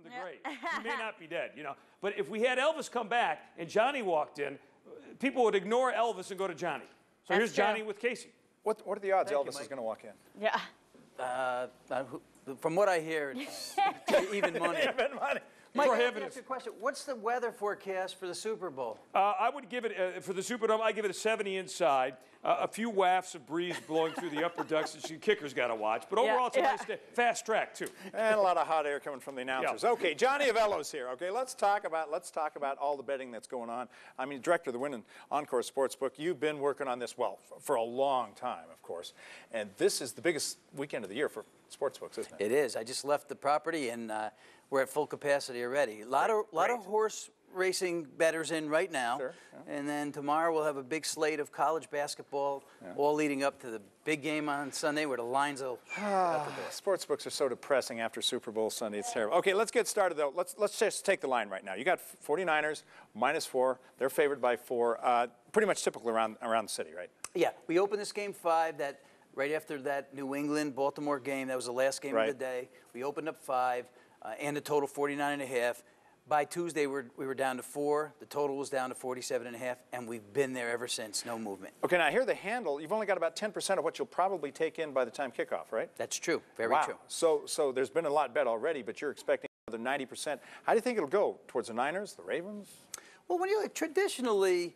from the grave. He may not be dead, you know. But if we had Elvis come back and Johnny walked in, people would ignore Elvis and go to Johnny. So here's Johnny with Casey. What are the odds Elvis is going to walk in? Yeah. From what I hear, it's even money. Even money. Mike, I have to ask you a question. What's the weather forecast for the Super Bowl? I would give it, for the Superdome, I give it a 70 inside. A few wafts of breeze blowing through the upper ducts that the kicker's got to watch. But overall, it's a nice day. Fast track, too. And a lot of hot air coming from the announcers. Yeah. Okay, Johnny Avello's here. Okay, let's talk about all the betting that's going on. I mean, director of the Wynn and Encore Sportsbook, you've been working on this, well, for a long time, of course. And this is the biggest weekend of the year for sportsbooks, isn't it? It is. I just left the property, and we're at full capacity already. A lot of horse racing bettors in right now. Sure, yeah. And then tomorrow we'll have a big slate of college basketball, all leading up to the big game on Sunday where the lines will Sportsbooks are so depressing after Super Bowl Sunday. It's terrible. Okay, let's get started, though. Let's just take the line right now. You got 49ers, -4. They're favored by 4. Pretty much typical around the city, right? Yeah, we opened this game 5. That right after that New England-Baltimore game. That was the last game of the day. We opened up 5, and the total 49.5. By Tuesday, we were down to 4. The total was down to 47.5, and we've been there ever since. No movement. Okay, now here the handle. You've only got about 10% of what you'll probably take in by the time kickoff, right? That's true. Very true. So there's been a lot bet already, but you're expecting another 90%. How do you think it'll go towards the Niners, the Ravens? Well, when you look traditionally,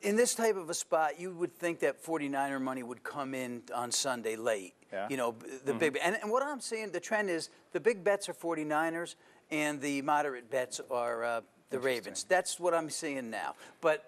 in this type of a spot, you would think that 49er money would come in on Sunday late. Yeah. You know, the big and what I'm seeing, the trend is the big bets are 49ers. And the moderate bets are the Ravens. That's what I'm seeing now. But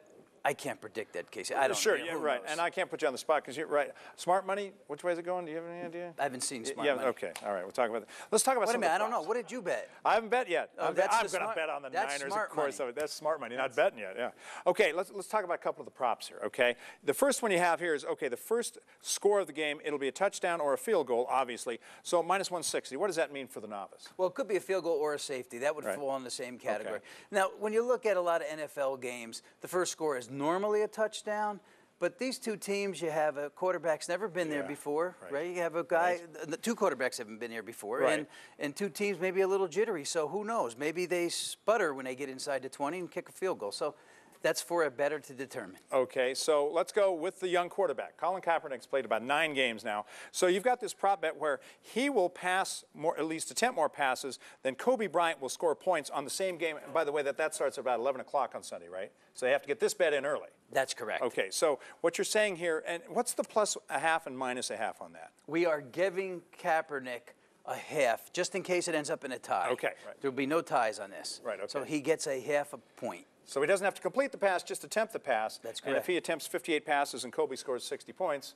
I can't predict that, Casey. I don't know. Sure, yeah, right. And I can't put you on the spot because you're right. Smart money, which way is it going? Do you have any idea? I haven't seen smart money. Okay, all right. We'll talk about that. Let's talk about Wait a some minute, of the I don't know. What did you bet? I haven't bet yet. Oh, I'm going to bet on the Niners, of course. Money. That's smart money. Not betting yet, yeah. Okay, let's talk about a couple of the props here, okay? The first one you have here is, okay, the first score of the game, it'll be a touchdown or a field goal, obviously. So -160. What does that mean for the novice? Well, it could be a field goal or a safety. That would fall in the same category. Okay. Now, when you look at a lot of NFL games, the first score is normally a touchdown. But these two teams, you have a quarterback's never been there before, right? You have a guy, the 2 quarterbacks haven't been here before, and 2 teams maybe a little jittery. So who knows? Maybe they sputter when they get inside the 20 and kick a field goal. So that's for a bettor to determine. Okay, so let's go with the young quarterback. Colin Kaepernick's played about 9 games now. So you've got this prop bet where he will pass more, at least attempt more passes than Kobe Bryant will score points on the same game. And by the way, that starts at about 11 o'clock on Sunday, right? So they have to get this bet in early. That's correct. Okay, so what you're saying here, and what's the +0.5 and -0.5 on that? We are giving Kaepernick a half, just in case it ends up in a tie. Okay, right. There'll be no ties on this. Right, okay. So he gets a half a point. So he doesn't have to complete the pass, just attempt the pass. That's correct. And if he attempts 58 passes and Kobe scores 60 points,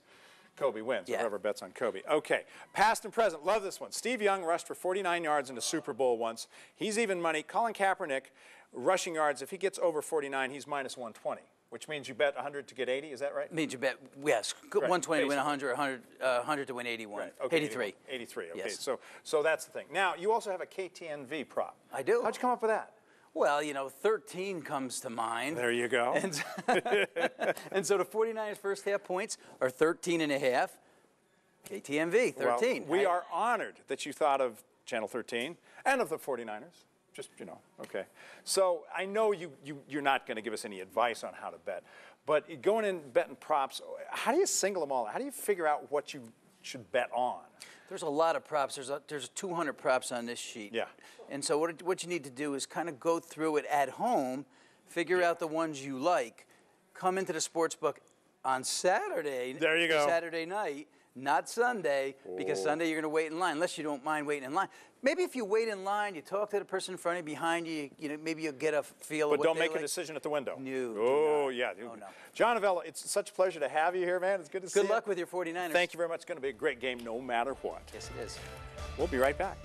Kobe wins. Yeah. Whoever bets on Kobe. Okay, past and present. Love this one. Steve Young rushed for 49 yards in the Super Bowl once. He's even money. Colin Kaepernick, rushing yards, if he gets over 49, he's -120. Which means you bet 100 to get 80, is that right? Means you bet, yes, 120 to win 100, 100 to win 81. Right. Okay, 83. 83, okay. Yes. So that's the thing. Now, you also have a KTNV prop. I do. How'd you come up with that? Well, you know, 13 comes to mind. There you go. And so the 49ers' first half points are 13.5. KTNV, 13. Well, we are honored that you thought of Channel 13 and of the 49ers. Just, you know, okay. So I know you're not going to give us any advice on how to bet, but going in betting props, how do you single them all? How do you figure out what you should bet on? There's a lot of props. There's 200 props on this sheet. Yeah. And so what you need to do is kind of go through it at home, figure out the ones you like, come into the sports book on Saturday. There you go. Saturday night. Not Sunday, because Sunday you're going to wait in line, unless you don't mind waiting in line. Maybe if you wait in line, you talk to the person in front of you, behind you, you know, maybe you'll get a feel of what But don't they make a decision at the window. No. Oh, yeah. Oh, no. John Avello, it's such a pleasure to have you here, man. It's good to see you. Good luck with your 49ers. Thank you very much. It's going to be a great game no matter what. Yes, it is. We'll be right back.